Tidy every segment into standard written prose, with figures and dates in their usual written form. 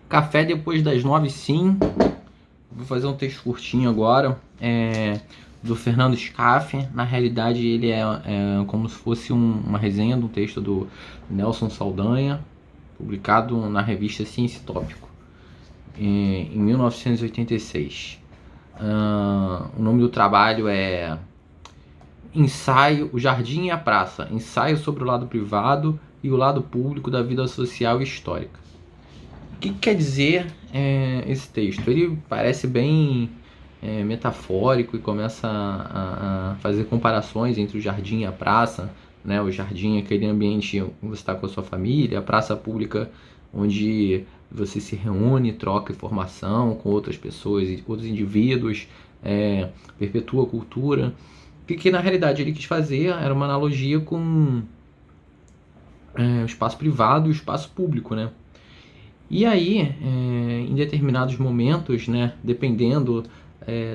Café depois das 9, sim. Vou fazer um texto curtinho agora, do Fernando Scaff. Na realidade, ele é como se fosse uma resenha de um texto do Nelson Saldanha, publicado na revista Ciência e Tópico, em 1986. O nome do trabalho é Ensaio, o Jardim e a Praça, ensaio sobre o lado privado e o lado público da vida social e histórica. O que quer dizer esse texto? Ele parece bem metafórico e começa a fazer comparações entre o jardim e a praça, né? O jardim é aquele ambiente onde você está com a sua família, a praça pública onde você se reúne, troca informação com outras pessoas, outros indivíduos, perpetua a cultura. O que na realidade ele quis fazer era uma analogia com o espaço privado e o espaço público, né? E aí, em determinados momentos, né, dependendo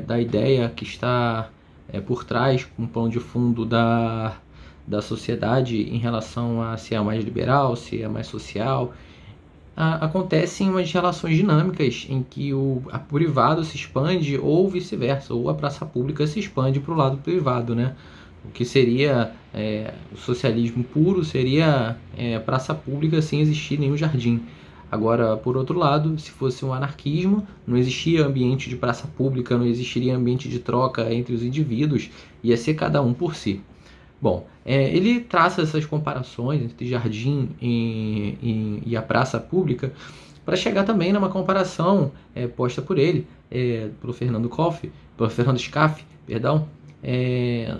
da ideia que está por trás, um plano de fundo da sociedade em relação a se é mais liberal, se é mais social, acontecem umas relações dinâmicas em que o privado se expande ou vice-versa, ou a praça pública se expande para o lado privado, né? O que seria o socialismo puro seria a praça pública sem existir nenhum jardim. Agora, por outro lado, se fosse um anarquismo, não existia ambiente de praça pública, não existiria ambiente de troca entre os indivíduos, ia ser cada um por si. Bom, ele traça essas comparações entre jardim e a praça pública para chegar também numa comparação posta por ele, pelo Fernando Scaff,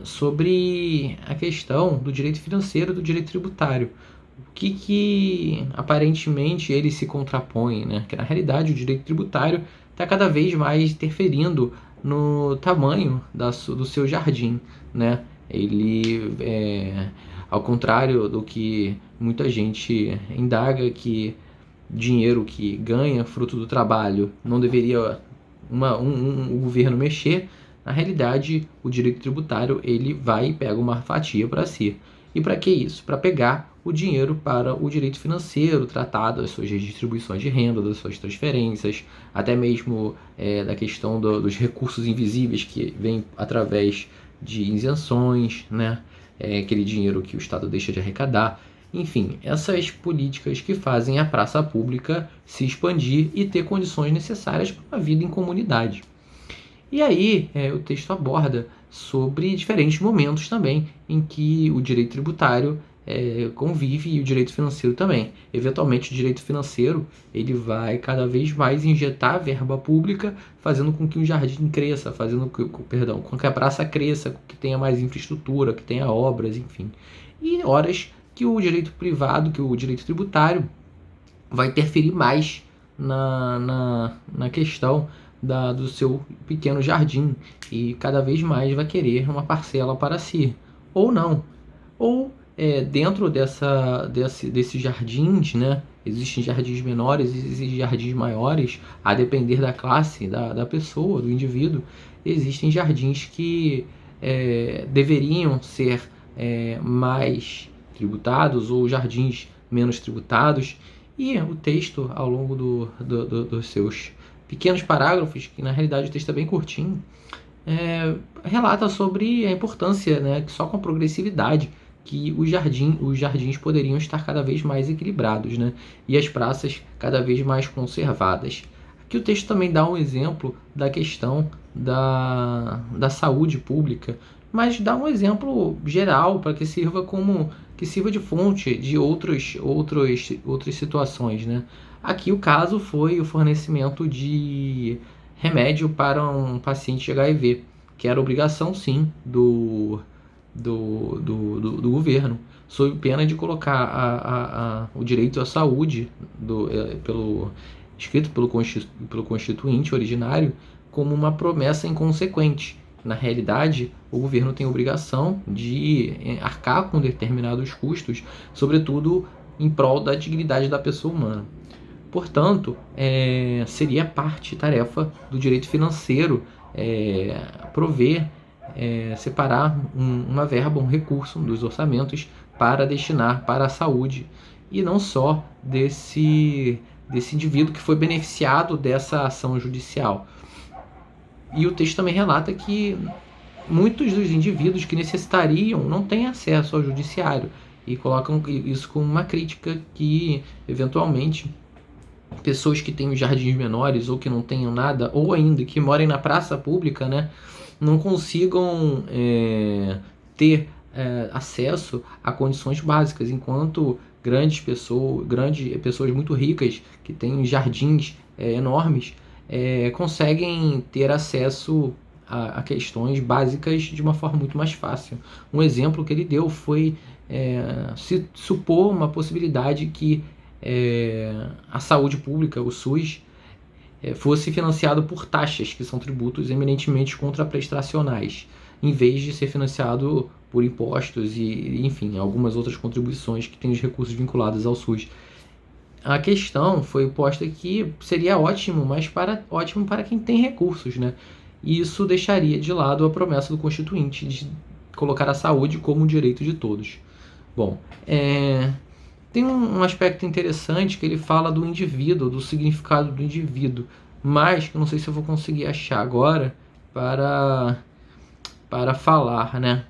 sobre a questão do direito financeiro e do direito tributário. O que aparentemente ele se contrapõe, né? Que na realidade o direito tributário está cada vez mais interferindo no tamanho do seu jardim, né? Ele, ao contrário do que muita gente indaga, que dinheiro que ganha fruto do trabalho não deveria o governo mexer, na realidade o direito tributário ele vai e pega uma fatia para si. E para que isso? Para pegar o dinheiro para o direito financeiro, tratar das suas redistribuições de renda, das suas transferências, até mesmo da questão dos recursos invisíveis que vêm através de isenções, né? Aquele dinheiro que o Estado deixa de arrecadar. Enfim, essas políticas que fazem a praça pública se expandir e ter condições necessárias para uma vida em comunidade. E aí o texto aborda sobre diferentes momentos também em que o direito tributário convive e o direito financeiro também. Eventualmente o direito financeiro ele vai cada vez mais injetar verba pública, fazendo com que o jardim cresça, com que a praça cresça, que tenha mais infraestrutura, que tenha obras, enfim. E horas que o direito privado, que o direito tributário vai interferir mais na questão do seu pequeno jardim e cada vez mais vai querer uma parcela para si, ou não, ou dentro desses jardins, né, existem jardins menores, existem jardins maiores, a depender da classe, da pessoa, do indivíduo. Existem jardins que deveriam ser mais tributados ou jardins menos tributados, e o texto, ao longo dos seus pequenos parágrafos, que na realidade o texto é bem curtinho, relata sobre a importância, né, que só com a progressividade que os jardins poderiam estar cada vez mais equilibrados, né, e as praças cada vez mais conservadas. Aqui o texto também dá um exemplo da questão da saúde pública, mas dá um exemplo geral para que sirva de fonte de outras situações, né? Aqui o caso foi o fornecimento de remédio para um paciente de HIV, que era obrigação sim do governo, sob pena de colocar o direito à saúde escrito pelo constituinte originário como uma promessa inconsequente. Na realidade, o governo tem a obrigação de arcar com determinados custos, sobretudo em prol da dignidade da pessoa humana. Portanto, seria tarefa do direito financeiro prover, separar uma verba, um recurso dos orçamentos para destinar para a saúde, e não só desse indivíduo que foi beneficiado dessa ação judicial. E o texto também relata que muitos dos indivíduos que necessitariam não têm acesso ao judiciário, e colocam isso como uma crítica que, eventualmente, pessoas que têm os jardins menores ou que não tenham nada, ou ainda que morem na praça pública, né, não consigam ter acesso a condições básicas, enquanto grandes pessoas muito ricas que têm jardins enormes conseguem ter acesso a questões básicas de uma forma muito mais fácil. Um exemplo que ele deu foi se supor uma possibilidade que a saúde pública, o SUS, fosse financiado por taxas, que são tributos eminentemente contraprestacionais, em vez de ser financiado por impostos e, enfim, algumas outras contribuições que têm os recursos vinculados ao SUS. A questão foi posta que seria ótimo, mas ótimo para quem tem recursos, né? E isso deixaria de lado a promessa do Constituinte de colocar a saúde como um direito de todos. Bom, tem um aspecto interessante que ele fala do indivíduo, do significado do indivíduo, mas que eu não sei se eu vou conseguir achar agora para falar, né?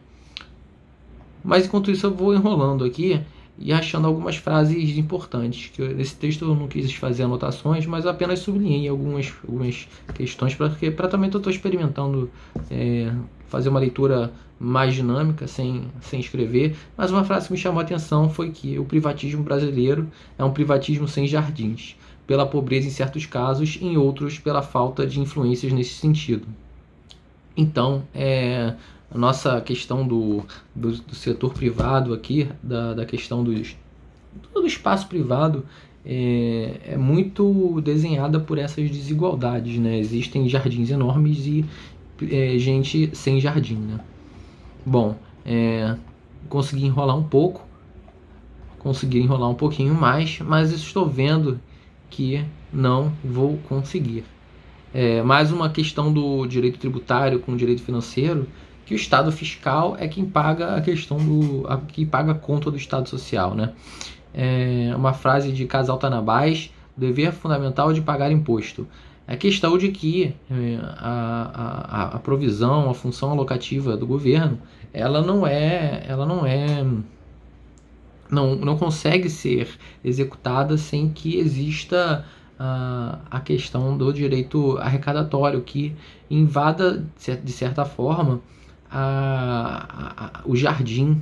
Mas enquanto isso eu vou enrolando aqui e achando algumas frases importantes. Que nesse texto eu não quis fazer anotações, mas apenas sublinhei algumas questões, para também estou experimentando fazer uma leitura mais dinâmica, sem escrever. Mas uma frase que me chamou a atenção foi que o privatismo brasileiro é um privatismo sem jardins, pela pobreza em certos casos, em outros pela falta de influências nesse sentido. Então, a nossa questão do setor privado aqui, da questão do espaço privado, é muito desenhada por essas desigualdades, né? Existem jardins enormes e gente sem jardim, né? Bom, consegui enrolar um pouquinho mais, mas estou vendo que não vou conseguir. Mais uma questão do direito tributário com o direito financeiro, que o Estado fiscal é quem paga que paga a conta do Estado social, né? Uma frase de Casal Tanabás: dever fundamental de pagar imposto. A questão de que a provisão, a função alocativa do governo, não consegue ser executada sem que exista a questão do direito arrecadatório, que invada, de certa forma, o jardim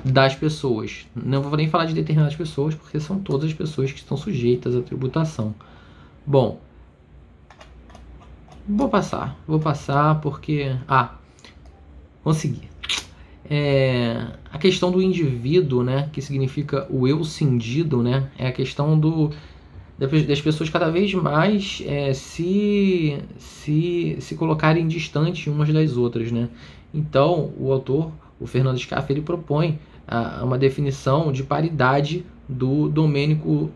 das pessoas. Não vou nem falar de determinadas pessoas, porque são todas as pessoas que estão sujeitas à tributação. Bom, vou passar porque... consegui. A questão do indivíduo, né, que significa o eu cindido, né, é a questão das pessoas cada vez mais se colocarem distantes umas das outras, né? Então, o autor, o Fernando Scaff, ele propõe uma definição de paridade do Domênico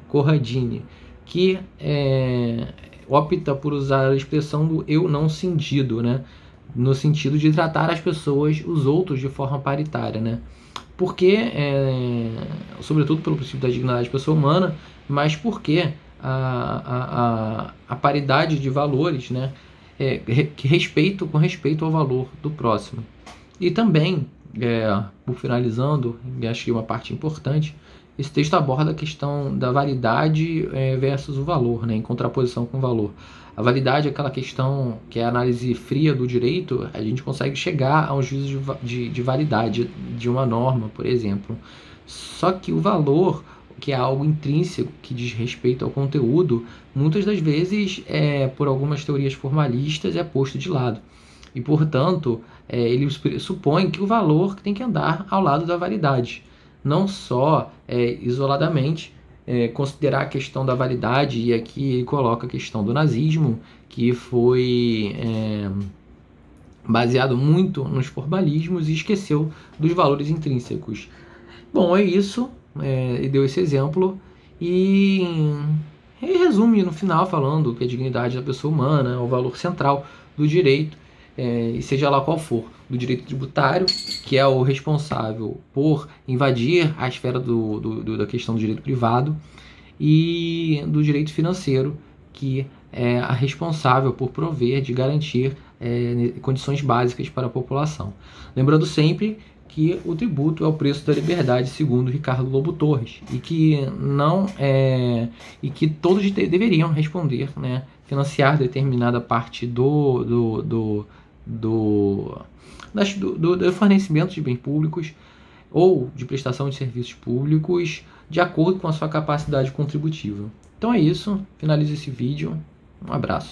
Corradini, que opta por usar a expressão do eu não cindido, né? No sentido de tratar as pessoas, os outros, de forma paritária, né? Porque, sobretudo pelo princípio da dignidade da pessoa humana, mas porque a paridade de valores, né, com respeito ao valor do próximo. E também, por finalizando, acho que uma parte importante, esse texto aborda a questão da validade versus o valor, né, em contraposição com o valor. A validade é aquela questão que é a análise fria do direito, a gente consegue chegar a um juízo de validade de uma norma, por exemplo. Só que o valor, que é algo intrínseco, que diz respeito ao conteúdo, muitas das vezes, por algumas teorias formalistas, é posto de lado. E, portanto, ele supõe que o valor tem que andar ao lado da validade. Não só isoladamente, considerar a questão da validade, e aqui ele coloca a questão do nazismo, que foi baseado muito nos formalismos e esqueceu dos valores intrínsecos. Bom, é isso, e deu esse exemplo, e resume no final falando que a dignidade da pessoa humana é o valor central do direito, e seja lá qual for, do direito tributário, que é o responsável por invadir a esfera da questão do direito privado, e do direito financeiro, que é a responsável por prover, de garantir condições básicas para a população. Lembrando sempre que o tributo é o preço da liberdade, segundo Ricardo Lobo Torres, e que não e que todos deveriam responder, né, financiar determinada parte do fornecimento de bens públicos ou de prestação de serviços públicos de acordo com a sua capacidade contributiva. Então é isso, finalizo esse vídeo, um abraço.